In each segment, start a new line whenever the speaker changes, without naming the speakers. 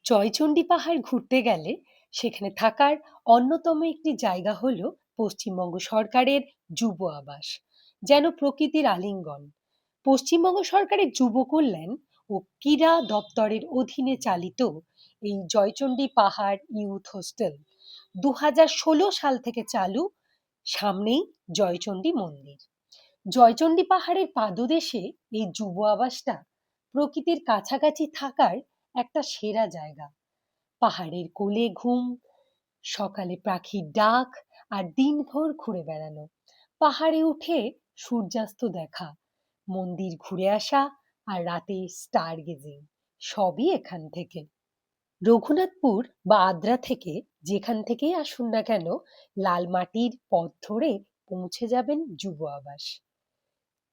জয়চণ্ডী পাহাড় ঘুরতে গেলে সেখানে থাকার অন্যতম একটি জায়গা হলো পশ্চিমবঙ্গ সরকারের যুব আবাস, যেন প্রকৃতির আলিঙ্গন। পশ্চিমবঙ্গ সরকারের যুব কল্যাণ ও ক্রীড়া দপ্তরের অধীনে চালিত এই জয়চণ্ডী পাহাড় ইউথ হোস্টেল 2016 সাল থেকে চালু। সামনেই জয়চণ্ডী মন্দির। জয়চণ্ডী পাহাড়ের পাদদেশে এই যুব আবাসটা প্রকৃতির কাছাকাছি থাকার একটা সেরা জায়গা। পাহাড়ের কোলে ঘুম, সকালে পাখির ডাক, আর দিনভর ঘুরে বেড়ানো। পাহাড়ে উঠে সূর্যাস্ত দেখা, মন্দির ঘুরে আসা, আর রাতে স্টার গেজিং, সবই এখান থেকে। রঘুনাথপুর বা আদ্রা থেকে যেখান থেকেই আসুন না কেন, লাল মাটির পথ ধরে পৌঁছে যাবেন যুব আবাস।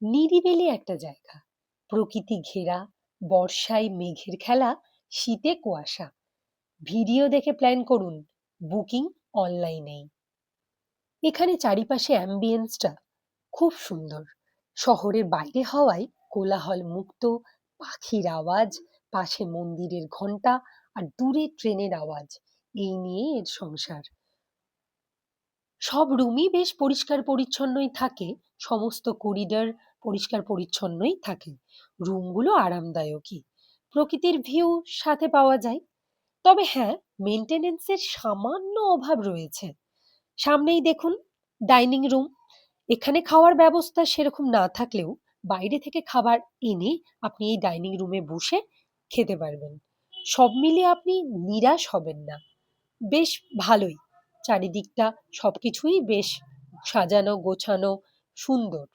নিরিবিলি একটা জায়গা, প্রকৃতি ঘেরা, বর্ষায় মেঘের খেলা, শীতে কুয়াশা। ভিডিও দেখে প্ল্যান করুন, বুকিং অনলাইনেই। এখানে চারিপাশে অ্যাম্বিয়েন্সটা খুব সুন্দর। শহরের বাইরে হওয়ায় কোলাহল মুক্ত, পাখির আওয়াজ, পাশে মন্দিরের ঘন্টা, আর দূরে ট্রেনের আওয়াজ, এই নিয়ে এর সংসার। সব রুমই বেশ পরিষ্কার পরিচ্ছন্নই থাকে, সমস্ত করিডর পরিষ্কার পরিচ্ছন্নই থাকে। রুমগুলো আরামদায়কই, প্রকৃতির ভিউ সাথে পাওয়া যায়। তবে হ্যাঁ, মেনটেনেন্সের সামান্য অভাব রয়েছে। সামনেই দেখুন ডাইনিং রুম। এখানে খাওয়ার ব্যবস্থা সেরকম না থাকলেও বাইরে থেকে খাবার এনে আপনি এই ডাইনিং রুমে বসে খেতে পারবেন। সব মিলিয়ে আপনি নিরাশ হবেন না। বেশ ভালোই, চারিদিকটা সবকিছুই বেশ সাজানো গোছানো, সুন্দর।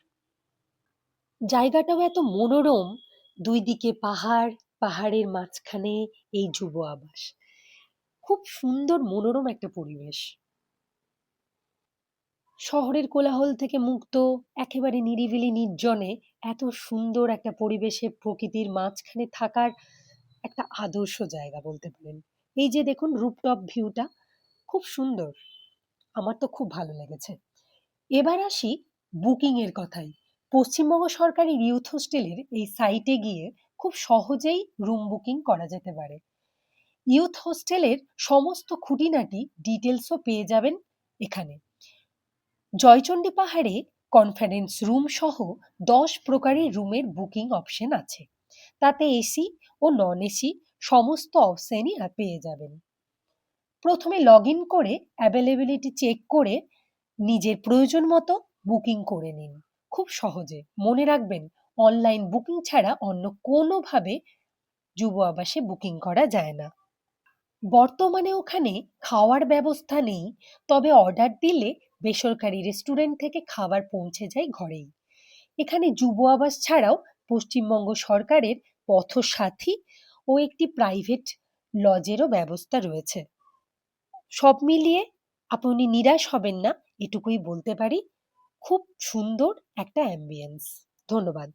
জায়গাটাও এত মনোরম, দুই দিকে পাহাড়, পাহাড়ের মাঝখানে এই যুব আবাস। খুব সুন্দর মনোরম একটা পরিবেশ। শহরের কোলাহল থেকে মুক্ত, একেবারে নিরিবিলি নির্জনে এত সুন্দর একটা পরিবেশে প্রকৃতির মাঝখানে থাকার একটা আদর্শ জায়গা বলতে পারেন। এই যে দেখুন রুফটপ ভিউটা, খুব সুন্দর। আমার তো খুব ভালো লেগেছে। এবার আসি বুকিং এর কথায়। পশ্চিমবঙ্গ সরকারের ইউথ হোস্টেলের এই সাইটে গিয়ে খুব সহজেই রুম বুকিং করা যেতে পারে। ইউথ হোস্টেলের সমস্ত খুঁটিনাটি ডিটেলসও পেয়ে যাবেন এখানে। জয়চণ্ডী পাহাড়ে কনফারেন্স রুম সহ 10 প্রকারের রুমের বুকিং অপশন আছে। তাতে এসি ও নন এসি সমস্ত অপশনই পেয়ে যাবেন। প্রথমে লগ ইন করে অ্যাভেলেবিলিটি চেক করে নিজের প্রয়োজন মতো বুকিং করে নিন। খুব সহজে মনে রাখবেন, অনলাইন বুকিং ছাড়া অন্য কোনোভাবে যুব আবাসে বুকিং করা যায় না। বর্তমানে ওখানে খাওয়ার ব্যবস্থা নেই, তবে অর্ডার দিলে বেসরকারি রেস্টুরেন্ট থেকে খাবার পৌঁছে যায় ঘরেই। এখানে যুব আবাস ছাড়াও পশ্চিমবঙ্গ সরকারের পথসাথী ও একটি প্রাইভেট লজেরও ব্যবস্থা রয়েছে। সব মিলিয়ে আপনি নিরাশ হবেন না, এটুকুই বলতে পারি। খুব সুন্দর একটা অ্যাম্বিয়েন্স। ধন্যবাদ।